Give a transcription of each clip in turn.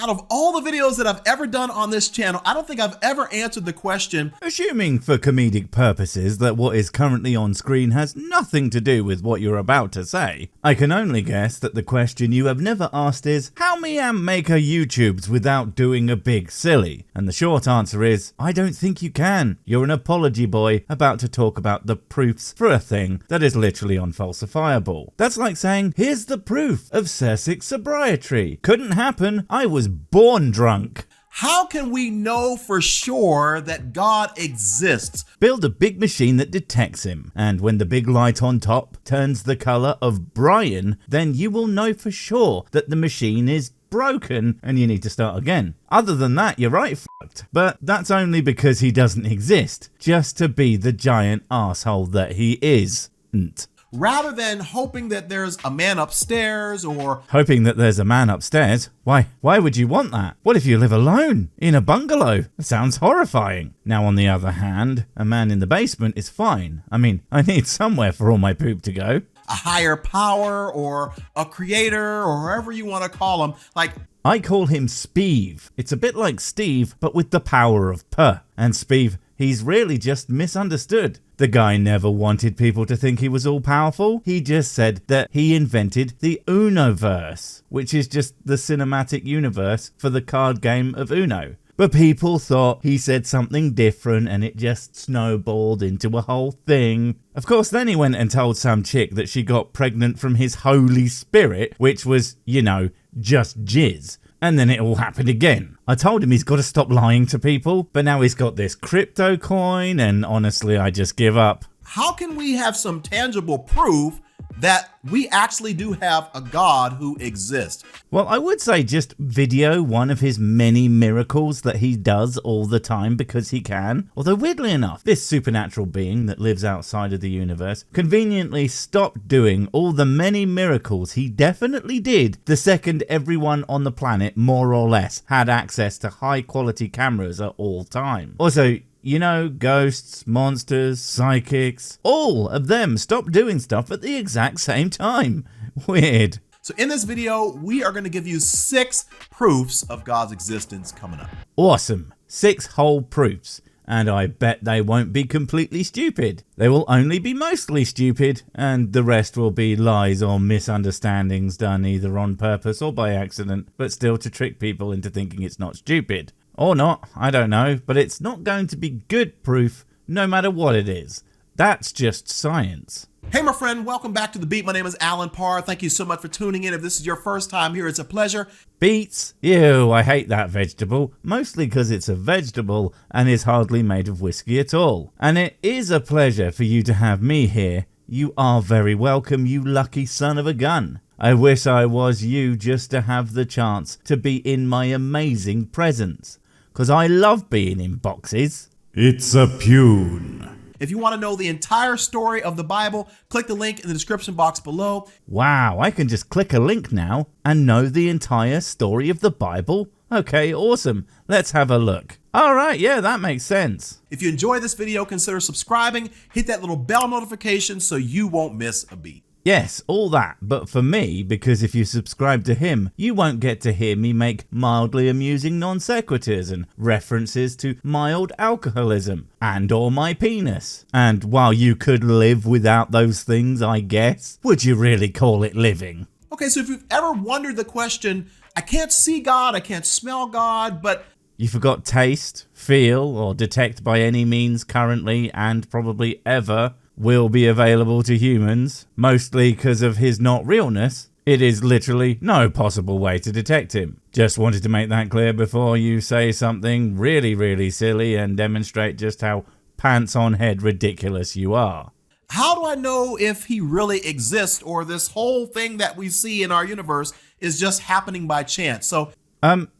Out of all the videos that I've ever done on this channel, I don't think I've ever answered the question. Assuming for comedic purposes that what is currently on screen has nothing to do with what you're about to say, I can only guess that the question you have never asked is, how Myster-M make a YouTubes without doing a big silly? And the short answer is, I don't think you can. You're an apology boy about to talk about the proofs for a thing that is literally unfalsifiable. That's like saying, here's the proof of Cersei's sobriety. Couldn't happen. I was born drunk. How can we know for sure that God exists? Build a big machine that detects him, and when the big light on top turns the color of Brian, then you will know for sure that the machine is broken and you need to start again. Other than that, you're right fucked. But that's only because he doesn't exist, just to be the giant asshole that he isn't. Rather than hoping that there's a man upstairs or... Hoping that there's a man upstairs? Why would you want that? What if you live alone in a bungalow? That sounds horrifying. Now on the other hand, a man in the basement is fine. I mean, I need somewhere for all my poop to go. A higher power or a creator or whoever you want to call him. Like, I call him Speeve. It's a bit like Steve, but with the power of Parr. And Speeve, he's really just misunderstood. The guy never wanted people to think he was all-powerful. He just said that he invented the Unoverse, which is just the cinematic universe for the card game of Uno. But people thought he said something different and it just snowballed into a whole thing. Of course, then he went and told some chick that she got pregnant from his Holy Spirit, which was, you know, just jizz. And then it all happened again. I told him he's got to stop lying to people, but now he's got this crypto coin, and honestly, I just give up. How can we have some tangible proof that we actually do have a God who exists? Well, I would say just video one of his many miracles that he does all the time because he can. Although weirdly enough, this supernatural being that lives outside of the universe conveniently stopped doing all the many miracles he definitely did the second everyone on the planet, more or less, had access to high quality cameras at all time. Also, you know, ghosts, monsters, psychics, all of them stopped doing stuff at the exact same time. Weird. So in this video, we are going to give you 6 proofs of God's existence coming up. Awesome. 6 whole proofs. And I bet they won't be completely stupid. They will only be mostly stupid, and the rest will be lies or misunderstandings done either on purpose or by accident, but still to trick people into thinking it's not stupid. Or not, I don't know, but it's not going to be good proof no matter what it is. That's just science. Hey my friend, welcome back to The Beat. My name is Alan Parr. Thank you so much for tuning in. If this is your first time here, it's a pleasure. Beets? Ew, I hate that vegetable, mostly because it's a vegetable and is hardly made of whiskey at all. And it is a pleasure for you to have me here. You are very welcome, you lucky son of a gun. I wish I was you just to have the chance to be in my amazing presence. Because I love being in boxes. It's a pune. If you want to know the entire story of the Bible, click the link in the description box below. Wow, I can just click a link now and know the entire story of the Bible? Okay, awesome. Let's have a look. Alright, yeah, that makes sense. If you enjoyed this video, consider subscribing. Hit that little bell notification so you won't miss a beat. Yes, all that, but for me, because if you subscribe to him, you won't get to hear me make mildly amusing non sequiturs and references to mild alcoholism and or my penis. And while you could live without those things, I guess, would you really call it living? Okay, so if you've ever wondered the question, I can't see God, I can't smell God, but... You forgot taste, feel, or detect by any means currently and probably ever will be available to humans, mostly because of his not realness. It is literally no possible way to detect him. Just wanted to make that clear before you say something really silly and demonstrate just how pants on head ridiculous you are. How do I know if he really exists or this whole thing that we see in our universe is just happening by chance? So,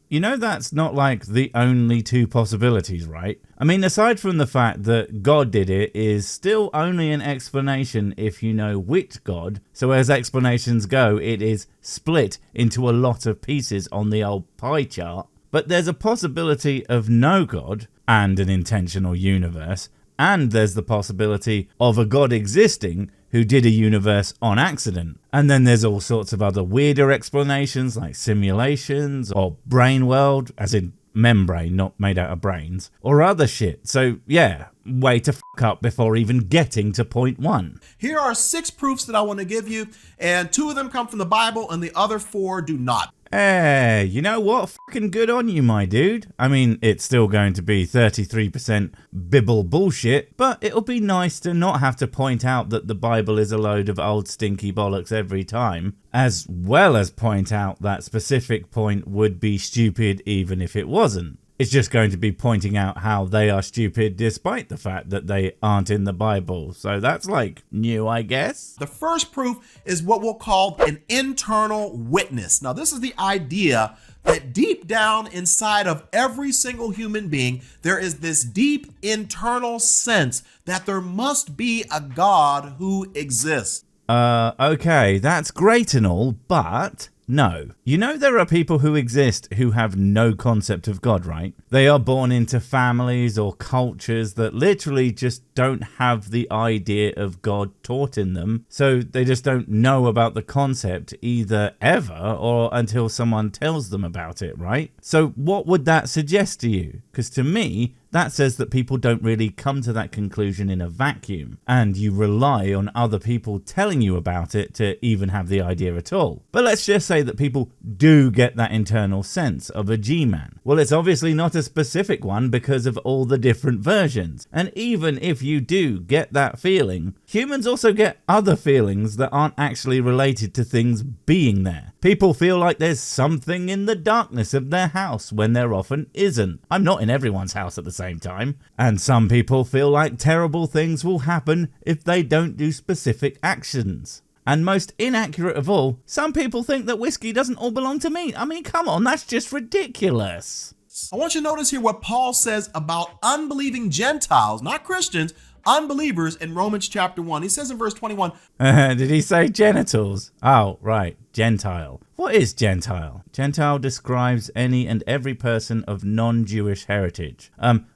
you know that's not like the only 2 possibilities, right? I mean, aside from the fact that God did it is still only an explanation if you know which God. So as explanations go, it is split into a lot of pieces on the old pie chart. But there's a possibility of no God and an intentional universe. And there's the possibility of a God existing who did a universe on accident. And then there's all sorts of other weirder explanations like simulations or brain world, as in membrane, not made out of brains, or other shit. So yeah, way to fuck up before even getting to point one. Here are 6 proofs that I want to give you, and 2 of them come from the Bible and the other 4 do not. Hey, you know what? Fucking good on you, my dude. I mean, it's still going to be 33% Bible bullshit, but it'll be nice to not have to point out that the Bible is a load of old stinky bollocks every time, as well as point out that specific point would be stupid even if it wasn't. It's just going to be pointing out how they are stupid despite the fact that they aren't in the Bible. So that's like new, I guess. The first proof is what we'll call an internal witness. Now, this is the idea that deep down inside of every single human being, there is this deep internal sense that there must be a God who exists. Okay, that's great and all, but no. You know there are people who exist who have no concept of God, right? They are born into families or cultures that literally just don't have the idea of God taught in them, so they just don't know about the concept either ever or until someone tells them about it, right? So what would that suggest to you? Because to me, that says that people don't really come to that conclusion in a vacuum, and you rely on other people telling you about it to even have the idea at all. But let's just say that people do get that internal sense of a G-man. Well, it's obviously not a specific one because of all the different versions. And even if you do get that feeling, humans also get other feelings that aren't actually related to things being there. People feel like there's something in the darkness of their house when there often isn't. I'm not in everyone's house at the same time. And some people feel like terrible things will happen if they don't do specific actions. And most inaccurate of all, some people think that whiskey doesn't all belong to me. I mean, come on, that's just ridiculous. I want you to notice here what Paul says about unbelieving Gentiles, not Christians, unbelievers in Romans chapter 1. He says in verse 21. Did he say genitals? Oh, right. Gentile. What is Gentile? Gentile describes any and every person of non-Jewish heritage.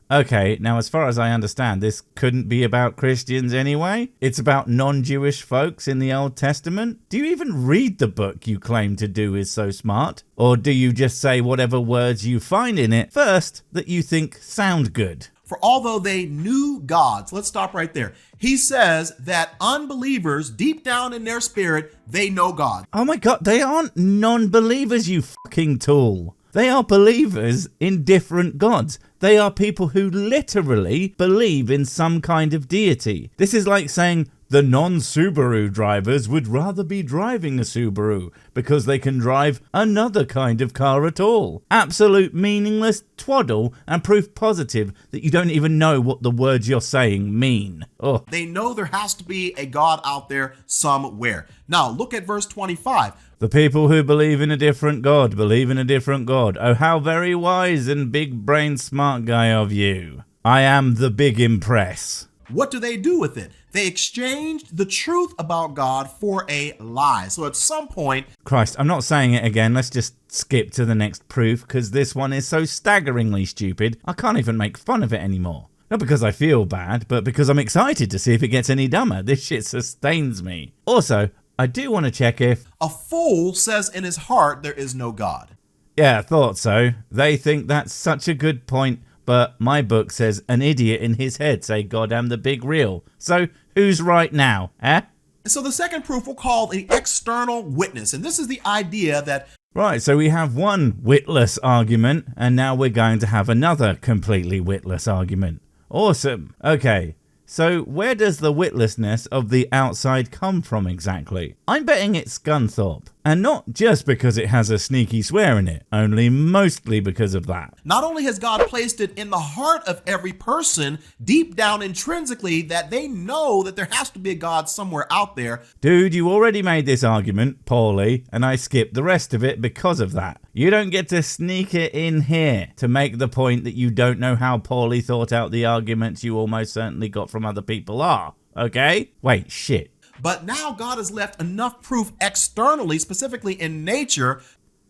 Okay, now as far as I understand, this couldn't be about Christians anyway. It's about non-Jewish folks in the Old Testament. Do you even read the book you claim to do is so smart? Or do you just say whatever words you find in it first that you think sound good? For although they knew God, so let's stop right there. He says that unbelievers, deep down in their spirit, they know God. Oh my God, they aren't non-believers, you fucking tool. They are believers in different gods. They are people who literally believe in some kind of deity. This is like saying the non-Subaru drivers would rather be driving a Subaru because they can drive another kind of car at all. Absolute meaningless twaddle and proof positive that you don't even know what the words you're saying mean. Oh. They know there has to be a God out there somewhere. Now look at verse 25. The people who believe in a different God believe in a different God. Oh, how very wise and big-brained smart guy of you. I am the big impress. What do they do with it? They exchanged the truth about God for a lie. So at some point... Christ, I'm not saying it again. Let's just skip to the next proof because this one is so staggeringly stupid, I can't even make fun of it anymore. Not because I feel bad, but because I'm excited to see if it gets any dumber. This shit sustains me. Also, I do want to check if... A fool says in his heart there is no God. Yeah, I thought so. They think that's such a good point, but my book says an idiot in his head say God am the big real. So who's right now, eh? So the second proof we'll call the external witness. And this is the idea that... Right, so we have one witless argument, and now we're going to have another completely witless argument. Awesome. Okay. So where does the witlessness of the outside come from exactly? I'm betting it's Scunthorpe. And not just because it has a sneaky swear in it, only mostly because of that. Not only has God placed it in the heart of every person, deep down intrinsically, that they know that there has to be a God somewhere out there. Dude, you already made this argument poorly, and I skipped the rest of it because of that. You don't get to sneak it in here to make the point that you don't know how poorly thought out the arguments you almost certainly got from other people are, okay? Wait, shit. But now God has left enough proof externally, specifically in nature.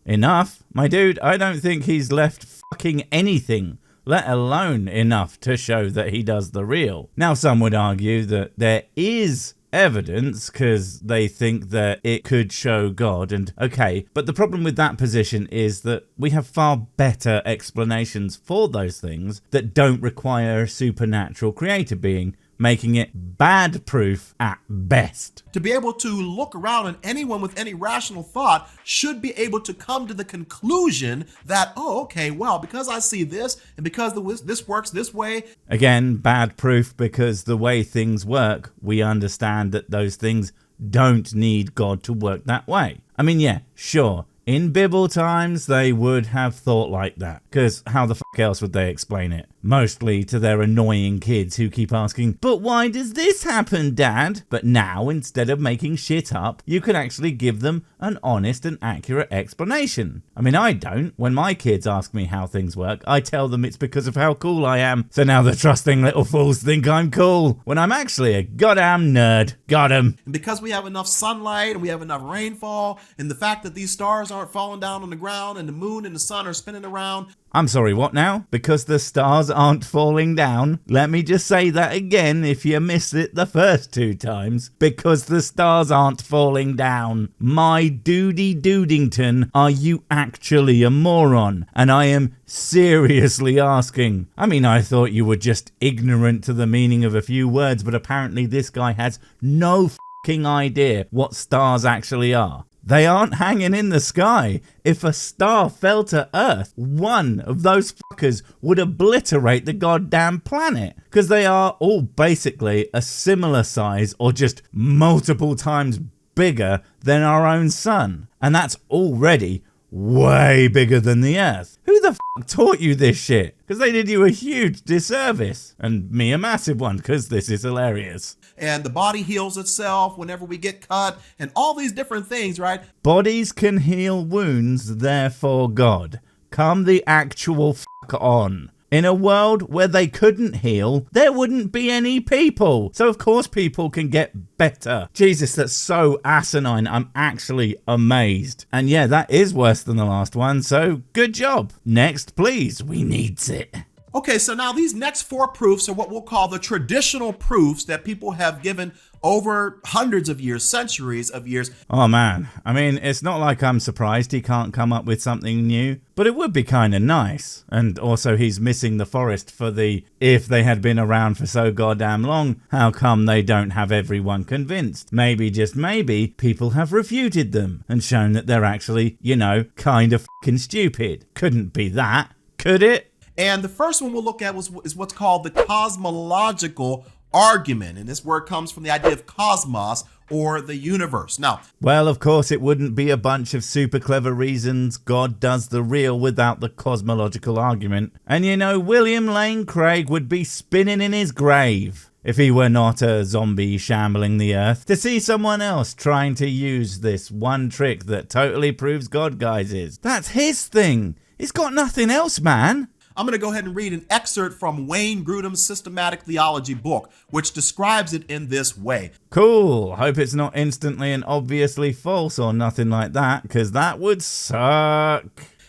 Enough? My dude, I don't think he's left fucking anything, let alone enough to show that he does the real. Now, some would argue that there is evidence because they think that it could show God, and okay, but the problem with that position is that we have far better explanations for those things that don't require a supernatural creator being, making it bad proof at best. To be able to look around, and anyone with any rational thought should be able to come to the conclusion that, oh, okay, well, because I see this and because this works this way. Again, bad proof because the way things work, we understand that those things don't need God to work that way. I mean, yeah, sure. In Bible times, they would have thought like that, because how the fuck else would they explain it? Mostly to their annoying kids who keep asking, but why does this happen, Dad? But now, instead of making shit up, you can actually give them an honest and accurate explanation. I mean, I don't. When my kids ask me how things work, I tell them it's because of how cool I am. So now the trusting little fools think I'm cool, when I'm actually a goddamn nerd. Got 'em. And because we have enough sunlight and we have enough rainfall, and the fact that these stars aren't falling down on the ground and the moon and the sun are spinning around. I'm sorry, what now? Because the stars aren't falling down? Let me just say that again if you missed it the first 2 times. Because the stars aren't falling down. My doody doodington, are you actually a moron? And I am seriously asking. I mean, I thought you were just ignorant to the meaning of a few words, but apparently this guy has no fucking idea what stars actually are. They aren't hanging in the sky. If a star fell to Earth, one of those fuckers would obliterate the goddamn planet. Because they are all basically a similar size or just multiple times bigger than our own sun. And that's already way bigger than the Earth. Who the fuck taught you this shit? Because they did you a huge disservice. And me a massive one, because this is hilarious. And the body heals itself whenever we get cut, and all these different things, right? Bodies can heal wounds, therefore God. Come the actual fuck on. In a world where they couldn't heal, there wouldn't be any people. So of course people can get better. Jesus, that's so asinine. I'm actually amazed. And yeah, that is worse than the last one, so good job. Next, please. We needs it. Okay, so now these next 4 proofs are what we'll call the traditional proofs that people have given over hundreds of years, centuries of years. Oh man, I mean, it's not like I'm surprised he can't come up with something new, but it would be kind of nice. And also he's missing the forest for the, if they had been around for so goddamn long, how come they don't have everyone convinced? Maybe, just maybe, people have refuted them and shown that they're actually, you know, kind of fucking stupid. Couldn't be that, could it? And the first one we'll look at is what's called the cosmological argument. And this word comes from the idea of cosmos, or the universe. Now, well, of course, it wouldn't be a bunch of super clever reasons God does the real without the cosmological argument. And you know, William Lane Craig would be spinning in his grave if he were not a zombie shambling the earth, to see someone else trying to use this one trick that totally proves God guys is. That's his thing. He's got nothing else, man. I'm going to go ahead and read an excerpt from Wayne Grudem's systematic theology book, which describes it in this way. Cool. Hope it's not instantly and obviously false or nothing like that, because that would suck.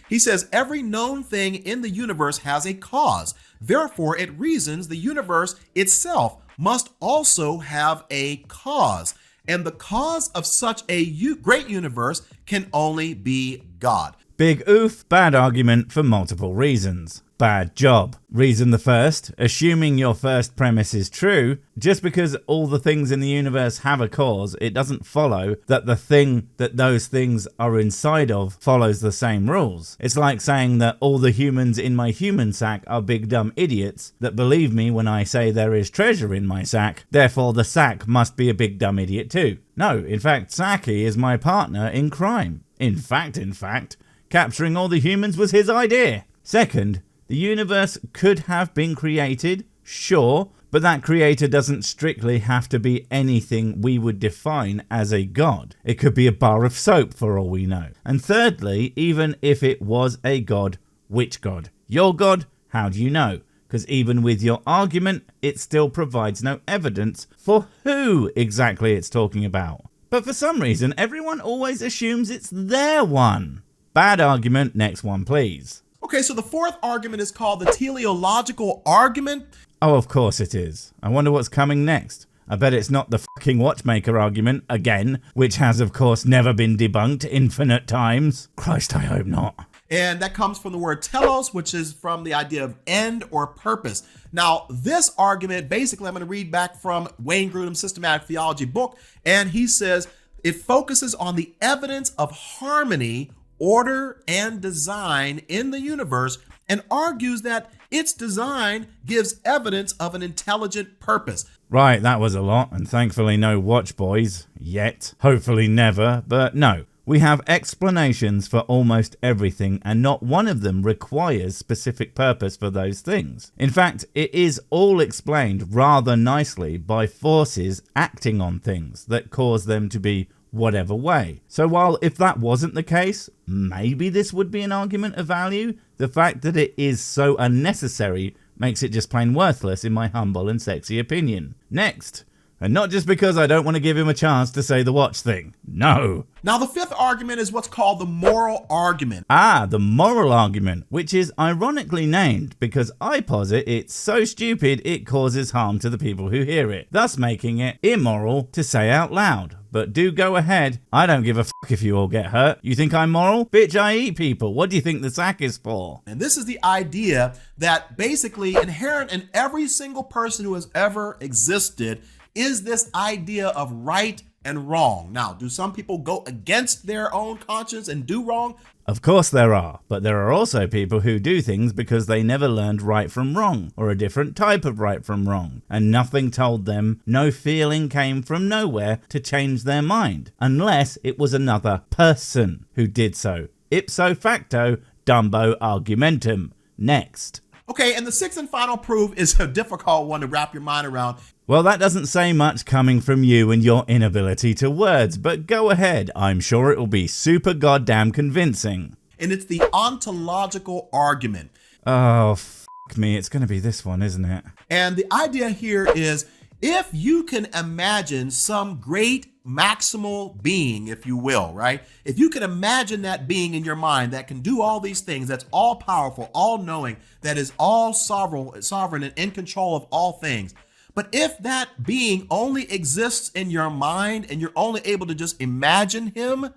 He says, every known thing in the universe has a cause. Therefore, it reasons the universe itself must also have a cause. And the cause of such a great universe can only be God. Big oof, bad argument for multiple reasons. Bad job. Reason the first, assuming your first premise is true, just because all the things in the universe have a cause, it doesn't follow that the thing that those things are inside of follows the same rules. It's like saying that all the humans in my human sack are big dumb idiots that believe me when I say there is treasure in my sack, therefore the sack must be a big dumb idiot too. No, in fact, Saki is my partner in crime. In fact, capturing all the humans was his idea. Second, the universe could have been created, sure, but that creator doesn't strictly have to be anything we would define as a god. It could be a bar of soap for all we know. And thirdly, even if it was a god, which god? Your god? How do you know? Because even with your argument, it still provides no evidence for who exactly it's talking about. But for some reason, everyone always assumes it's their one. Bad argument, next one please. Okay, so the 4th argument is called the teleological argument. Oh, of course it is. I wonder what's coming next. I bet it's not the fucking watchmaker argument, again, which has of course never been debunked infinite times. Christ, I hope not. And that comes from the word telos, which is from the idea of end or purpose. Now, this argument, basically, I'm going to read back from Wayne Grudem's Systematic Theology book, and he says it focuses on the evidence of harmony, order, and design in the universe, and argues that its design gives evidence of an intelligent purpose. Right, that was a lot, and thankfully no watch boys. Yet. Hopefully never, but no. We have explanations for almost everything, and not one of them requires specific purpose for those things. In fact, it is all explained rather nicely by forces acting on things that cause them to be whatever way. So while if that wasn't the case, maybe this would be an argument of value, the fact that it is so unnecessary makes it just plain worthless in my humble and sexy opinion. Next. And not just because I don't want to give him a chance to say the watch thing. No. Now, the fifth argument is what's called the moral argument. Ah, the moral argument, which is ironically named because I posit it's so stupid it causes harm to the people who hear it, thus making it immoral to say out loud. But do go ahead. I don't give a fuck if you all get hurt. You think I'm moral? Bitch, I eat people. What do you think the sack is for? And this is the idea that basically inherent in every single person who has ever existed is this idea of right and wrong. Now, do some people go against their own conscience and do wrong? Of course there are, but there are also people who do things because they never learned right from wrong, or a different type of right from wrong, and nothing told them, no feeling came from nowhere to change their mind, unless it was another person who did so. Ipso facto, Dumbo argumentum. Next. Okay, and the sixth and final proof is a difficult one to wrap your mind around. Well, that doesn't say much coming from you and your inability to words, but go ahead. I'm sure it will be super goddamn convincing. And it's the ontological argument. Oh, fuck me. It's going to be this one, isn't it? And the idea here is if you can imagine some great maximal being, if you will, right? If you can imagine that being in your mind that can do all these things, that's all powerful, all knowing, that is all sovereign and in control of all things. But if that being only exists in your mind and you're only able to just imagine him,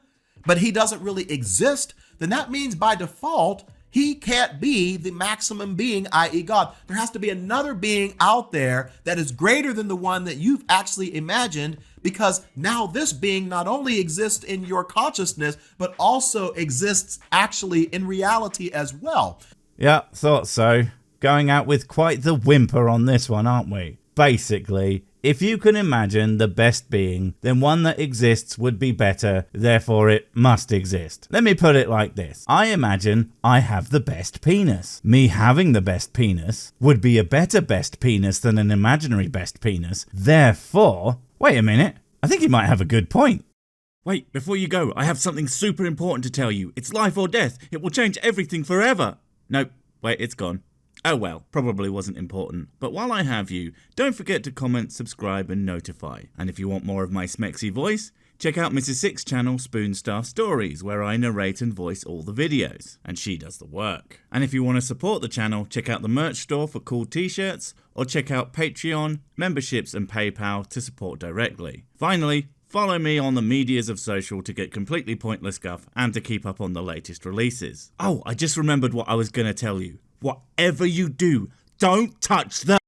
but he doesn't really exist, then that means by default, he can't be the maximum being, i.e. God. There has to be another being out there that is greater than the one that you've actually imagined, because now this being not only exists in your consciousness, but also exists actually in reality as well. Yeah, thought so. Going out with quite the whimper on this one, aren't we? Basically, if you can imagine the best being, then one that exists would be better, therefore it must exist. Let me put it like this. I imagine I have the best penis. Me having the best penis would be a better best penis than an imaginary best penis. Therefore, wait a minute, I think he might have a good point. Wait, before you go, I have something super important to tell you. It's life or death. It will change everything forever. Nope, wait, it's gone. Oh well, probably wasn't important. But while I have you, don't forget to comment, subscribe and notify. And if you want more of my smexy voice, check out Mrs. Six's channel Spoonstaff Stories, where I narrate and voice all the videos, and she does the work. And if you want to support the channel, check out the merch store for cool t-shirts, or check out Patreon, memberships and PayPal to support directly. Finally, follow me on the medias of social to get completely pointless guff and to keep up on the latest releases. Oh, I just remembered what I was going to tell you. Whatever you do, don't touch the